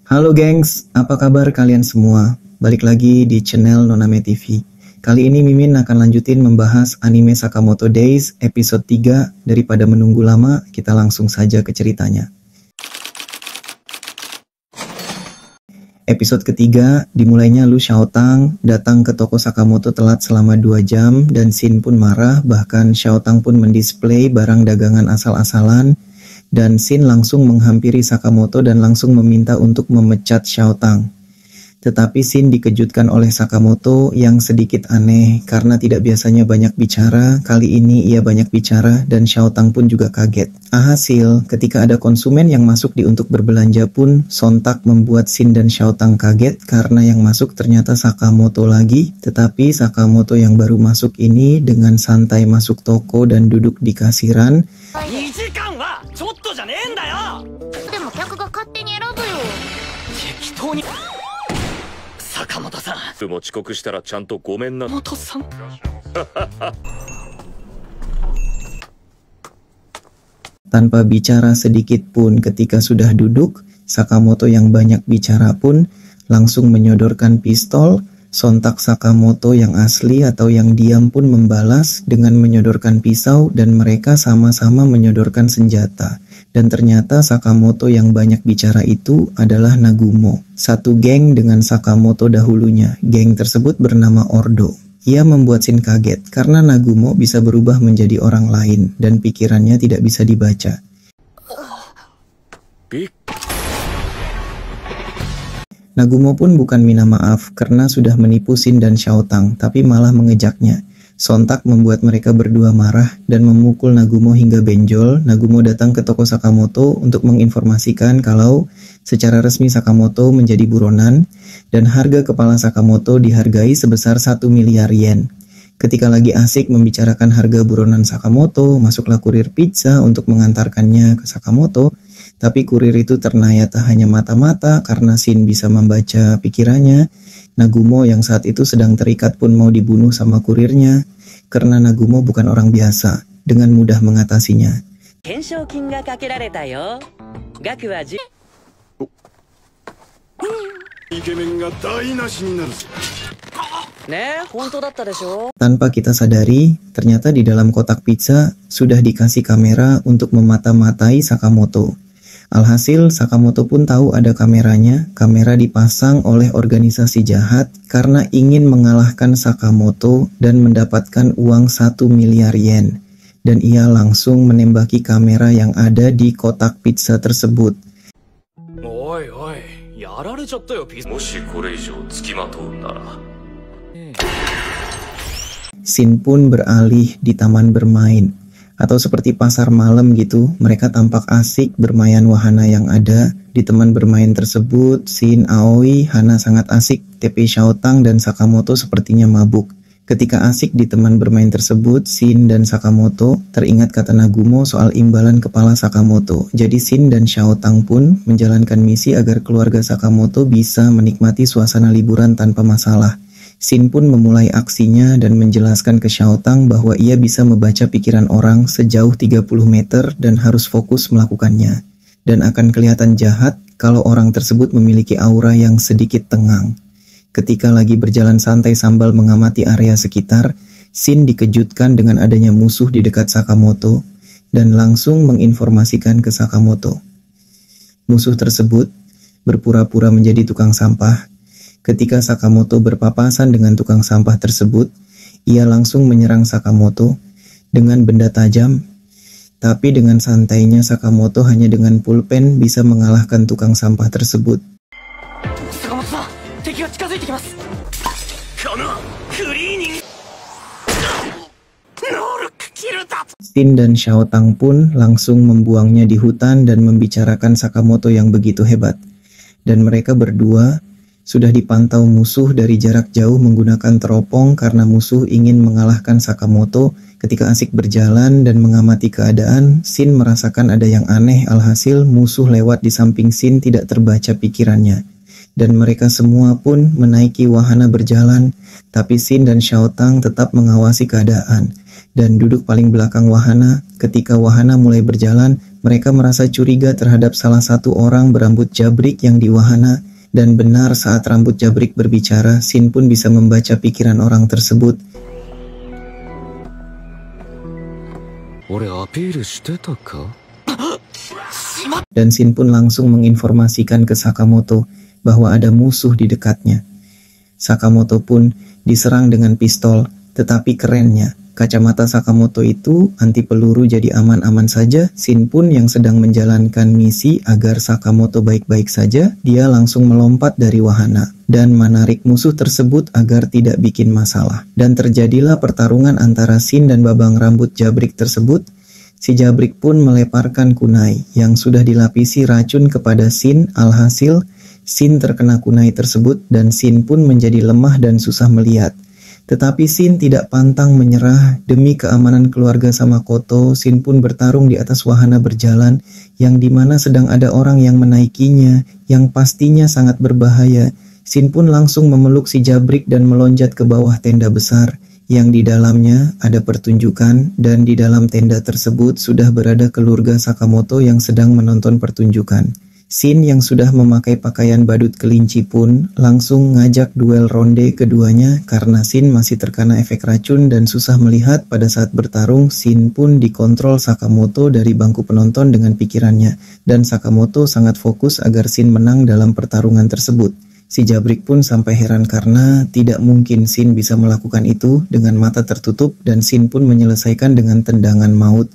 Halo gengs, apa kabar kalian semua? Balik lagi di channel Noname TV. Kali ini Mimin akan lanjutin membahas anime Sakamoto Days episode 3. Daripada menunggu lama, kita langsung saja ke ceritanya. Episode ketiga, dimulainya Lu Xiaotang datang ke toko Sakamoto telat selama 2 jam dan Shin pun marah, bahkan Xiaotang pun mendisplay barang dagangan asal-asalan dan Shin langsung menghampiri Sakamoto dan langsung meminta untuk memecat Xiaotang. Tetapi Shin dikejutkan oleh Sakamoto yang sedikit aneh karena tidak biasanya banyak bicara, kali ini ia banyak bicara dan Xiaotang pun juga kaget. Alhasil, ketika ada konsumen yang masuk di untuk berbelanja pun sontak membuat Shin dan Xiaotang kaget karena yang masuk ternyata Sakamoto lagi, tetapi Sakamoto yang baru masuk ini dengan santai masuk toko dan duduk di kasiran. Tanpa bicara sedikit pun ketika sudah duduk, Sakamoto yang banyak bicara pun langsung menyodorkan pistol. Sontak Sakamoto yang asli atau yang diam pun membalas dengan menyodorkan pisau dan mereka sama-sama menyodorkan senjata. Dan ternyata Sakamoto yang banyak bicara itu adalah Nagumo, satu geng dengan Sakamoto dahulunya. Geng tersebut bernama Ordo. Ia membuat Shin kaget karena Nagumo bisa berubah menjadi orang lain dan pikirannya tidak bisa dibaca. Nagumo pun bukan minta maaf karena sudah menipu Shin dan Xiaotang, tapi malah mengejaknya. Sontak membuat mereka berdua marah dan memukul Nagumo hingga benjol. Nagumo datang ke toko Sakamoto untuk menginformasikan kalau secara resmi Sakamoto menjadi buronan dan harga kepala Sakamoto dihargai sebesar 1 miliar yen. Ketika lagi asik membicarakan harga buronan Sakamoto, masuklah kurir pizza untuk mengantarkannya ke Sakamoto. Tapi kurir itu ternyata hanya mata-mata karena Shin bisa membaca pikirannya. Nagumo yang saat itu sedang terikat pun mau dibunuh sama kurirnya. Karena Nagumo bukan orang biasa, dengan mudah mengatasinya. Tanpa kita sadari, ternyata di dalam kotak pizza sudah dikasih kamera untuk memata-matai Sakamoto. Alhasil, Sakamoto pun tahu ada kameranya. Kamera dipasang oleh organisasi jahat karena ingin mengalahkan Sakamoto dan mendapatkan uang 1 miliar yen. Dan ia langsung menembaki kamera yang ada di kotak pizza tersebut. Shin pun beralih di taman bermain. Atau seperti pasar malam gitu, mereka tampak asik bermain wahana yang ada. Di teman bermain tersebut, Shin, Aoi, Hana sangat asik, tapi Xiaotang dan Sakamoto sepertinya mabuk. Ketika asik di teman bermain tersebut, Shin dan Sakamoto teringat kata Nagumo soal imbalan kepala Sakamoto. Jadi Shin dan Xiaotang pun menjalankan misi agar keluarga Sakamoto bisa menikmati suasana liburan tanpa masalah. Shin pun memulai aksinya dan menjelaskan ke Xiaotang bahwa ia bisa membaca pikiran orang sejauh 30 meter dan harus fokus melakukannya. Dan akan kelihatan jahat kalau orang tersebut memiliki aura yang sedikit tengang. Ketika lagi berjalan santai sambil mengamati area sekitar, Shin dikejutkan dengan adanya musuh di dekat Sakamoto dan langsung menginformasikan ke Sakamoto. Musuh tersebut berpura-pura menjadi tukang sampah. Ketika Sakamoto berpapasan dengan tukang sampah tersebut, ia langsung menyerang Sakamoto dengan benda tajam. Tapi dengan santainya Sakamoto hanya dengan pulpen bisa mengalahkan tukang sampah tersebut. Shin dan Xiaotang pun langsung membuangnya di hutan dan membicarakan Sakamoto yang begitu hebat. Dan mereka berdua sudah dipantau musuh dari jarak jauh menggunakan teropong karena musuh ingin mengalahkan Sakamoto. Ketika asik berjalan dan mengamati keadaan, Shin merasakan ada yang aneh. Alhasil musuh lewat di samping Shin tidak terbaca pikirannya. Dan mereka semua pun menaiki wahana berjalan, tapi Shin dan Xiaotang tetap mengawasi keadaan dan duduk paling belakang wahana. Ketika wahana mulai berjalan, Mereka merasa curiga terhadap salah satu orang berambut jabrik yang di wahana, dan benar saat rambut jabrik berbicara, Shin pun bisa membaca pikiran orang tersebut. Dan Shin pun langsung menginformasikan ke Sakamoto bahwa ada musuh di dekatnya. Sakamoto pun diserang dengan pistol, tetapi kerennya, kacamata Sakamoto itu anti peluru jadi aman-aman saja. Shin pun yang sedang menjalankan misi agar Sakamoto baik-baik saja, dia langsung melompat dari wahana dan menarik musuh tersebut agar tidak bikin masalah. Dan terjadilah pertarungan antara Shin dan babang rambut jabrik tersebut. Si jabrik pun meleparkan kunai yang sudah dilapisi racun kepada Shin. Alhasil, Shin terkena kunai tersebut dan Shin pun menjadi lemah dan susah melihat. Tetapi Shin tidak pantang menyerah. Demi keamanan keluarga Sakamoto, Shin pun bertarung di atas wahana berjalan yang dimana sedang ada orang yang menaikinya, yang pastinya sangat berbahaya. Shin pun langsung memeluk si jabrik dan meloncat ke bawah tenda besar yang di dalamnya ada pertunjukan, dan di dalam tenda tersebut sudah berada keluarga Sakamoto yang sedang menonton pertunjukan. Shin yang sudah memakai pakaian badut kelinci pun langsung ngajak duel ronde keduanya karena Shin masih terkena efek racun dan susah melihat. Pada saat bertarung, Shin pun dikontrol Sakamoto dari bangku penonton dengan pikirannya, dan Sakamoto sangat fokus agar Shin menang dalam pertarungan tersebut. Si jabrik pun sampai heran karena tidak mungkin Shin bisa melakukan itu dengan mata tertutup, dan Shin pun menyelesaikan dengan tendangan maut.